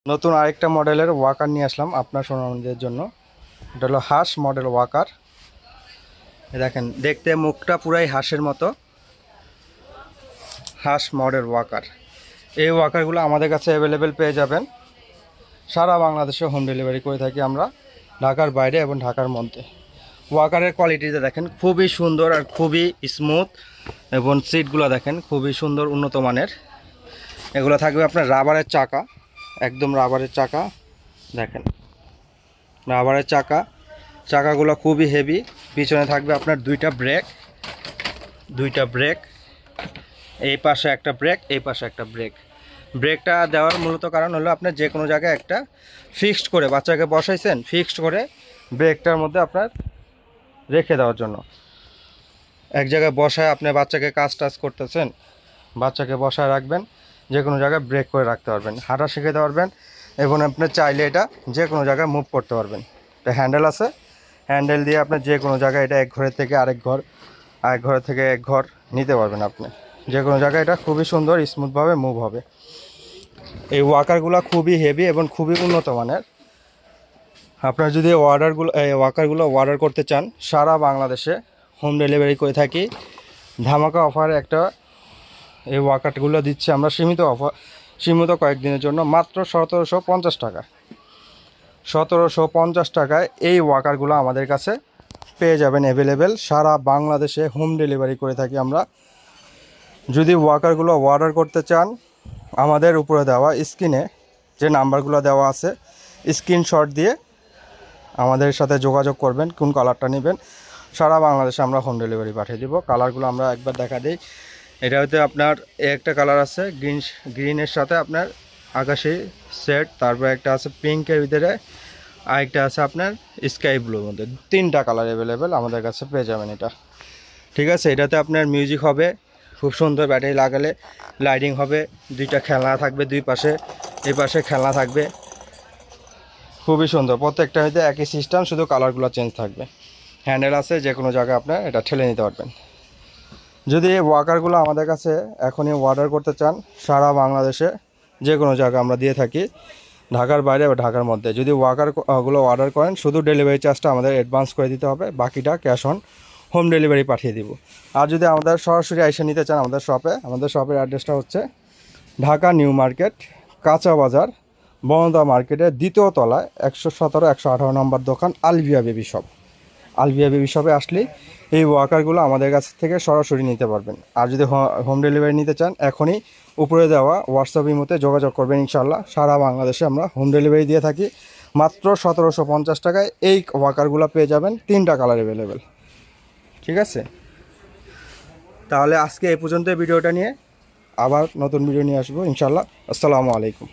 নতুন আরেকটা মডেলের ওয়াকার নিয়ে আসলাম আপনার সোনামণিদের জন্য। এটা হলো হাঁস মডেল ওয়াকার। দেখেন দেখতে মুখটা পুরাই হাঁসের মতো, হাঁস মডেল ওয়াকার। এই ওয়াকারগুলো আমাদের কাছে অ্যাভেলেবেল পেয়ে যাবেন। সারা বাংলাদেশে হোম ডেলিভারি করে থাকি আমরা, ঢাকার বাইরে এবং ঢাকার মধ্যে। ওয়াকারের কোয়ালিটিটা দেখেন খুবই সুন্দর আর খুবই স্মুথ, এবং সিটগুলো দেখেন খুবই সুন্দর উন্নত মানের। এগুলো থাকবে আপনার রাবারের চাকা, একদম রাবারের চাকা। দেখেন রাবারের চাকা, চাকাগুলো খুবই হেভি। পিছনে থাকবে আপনার দুইটা ব্রেক, এই পাশে একটা ব্রেক, এই পাশে একটা ব্রেক। ব্রেকটা দেওয়ার মূলত কারণ হলো আপনার যে কোনো জায়গায় একটা ফিক্সড করে বাচ্চাকে বসাইছেন, ফিক্সড করে ব্রেকটার মধ্যে আপনার রেখে দেওয়ার জন্য। এক জায়গায় বসায় আপনি বাচ্চাকে কাজ টাজ করতেছেন, বাচ্চাকে বসায় রাখবেন, যে কোনো জায়গায় ব্রেক করে রাখতে পারবেন, হাঁটা শিখাতে পারবেন, এবং আপনি চাইলে এটা যে কোনো জায়গায় মুভ করতে পারবেন। এটা হ্যান্ডেল আছে, হ্যান্ডেল দিয়ে আপনার যে কোনো জায়গায় এটা এক ঘরের থেকে আরেক ঘর, আরেক ঘরের থেকে এক ঘর নিতে পারবেন আপনি। যে কোনো জায়গায় এটা খুবই সুন্দর স্মুথভাবে মুভ হবে। এই ওয়াকারগুলো খুবই হেভি এবং খুবই উন্নত মানের। আপনারা যদি ওয়াকারগুলো অর্ডার করতে চান, সারা বাংলাদেশে হোম ডেলিভারি করে থাকি। ধামাকা অফারে একটা এই ওয়াকারগুলো দিচ্ছি আমরা, সীমিত কয়েকদিনের জন্য, মাত্র 1750 টাকা। 1750 টাকায় এই ওয়াকারগুলো আমাদের কাছে পেয়ে যাবেন অ্যাভেলেবেল। সারা বাংলাদেশে হোম ডেলিভারি করে থাকি আমরা। যদি ওয়াকারগুলো অর্ডার করতে চান, আমাদের উপরে দেওয়া স্ক্রিনে যে নাম্বারগুলো দেওয়া আছে, স্ক্রিনশট দিয়ে আমাদের সাথে যোগাযোগ করবেন, কোন কালারটা নেবেন। সারা বাংলাদেশে আমরা হোম ডেলিভারি পাঠিয়ে দেবো। কালারগুলো আমরা একবার দেখা দিই। এটা হতে আপনার একটা কালার আছে গ্রিনের সাথে আপনার আকাশি সেট, তারপর একটা আছে পিঙ্কের ভিতরে, আরেকটা আছে আপনার স্কাই ব্লুর মধ্যে। 3টা কালার অ্যাভেলেবেল আমাদের কাছে পেয়ে যাবেন এটা। ঠিক আছে, এটাতে আপনার মিউজিক হবে, খুব সুন্দর ব্যাটারি লাগালে লাইটিং হবে, 2টা খেলনা থাকবে দুই পাশে, এই পাশে খেলনা থাকবে, খুবই সুন্দর। প্রত্যেকটা হয়তো একই সিস্টেম, শুধু কালারগুলো চেঞ্জ থাকবে। হ্যান্ডেল আছে, যে কোনো জায়গায় আপনার এটা ঠেলে নিতে পারবেন। যদি এই ওয়াকারগুলো আমাদের কাছে এখনই অর্ডার করতে চান, সারা বাংলাদেশে যে কোনো জায়গায় আমরা দিয়ে থাকি, ঢাকার বাইরে বা ঢাকার মধ্যে। যদি ওয়াকারগুলো অর্ডার করেন, শুধু ডেলিভারি চার্জটা আমাদের অ্যাডভান্স করে দিতে হবে, বাকিটা ক্যাশ অন হোম ডেলিভারি পাঠিয়ে দিব। আর যদি আমাদের সরাসরি এসে নিতে চান আমাদের শপের অ্যাড্রেসটা হচ্ছে ঢাকা নিউ মার্কেট, কাঁচা বাজার, বনদা মার্কেটের 2য় তলায় 117 118 নম্বর দোকান, Alvia baby shop. Alvia baby শপে আসলেই এই ওয়াকারগুলো আমাদের কাছ থেকে সরাসরি নিতে পারবেন। আর যদি হোম ডেলিভারি নিতে চান, এখনই উপরে দেওয়া হোয়াটসঅ্যাপ ইমোতে যোগাযোগ করবেন। ইনশাল্লাহ সারা বাংলাদেশে আমরা হোম ডেলিভারি দিয়ে থাকি। মাত্র 1750 টাকায় এই ওয়াকারগুলো পেয়ে যাবেন, 3টা কালার অ্যাভেলেবেল। ঠিক আছে, তাহলে আজকে এই পর্যন্ত ভিডিওটা নিয়ে, আবার নতুন ভিডিও নিয়ে আসবো ইনশাল্লাহ। আসসালামু আলাইকুম।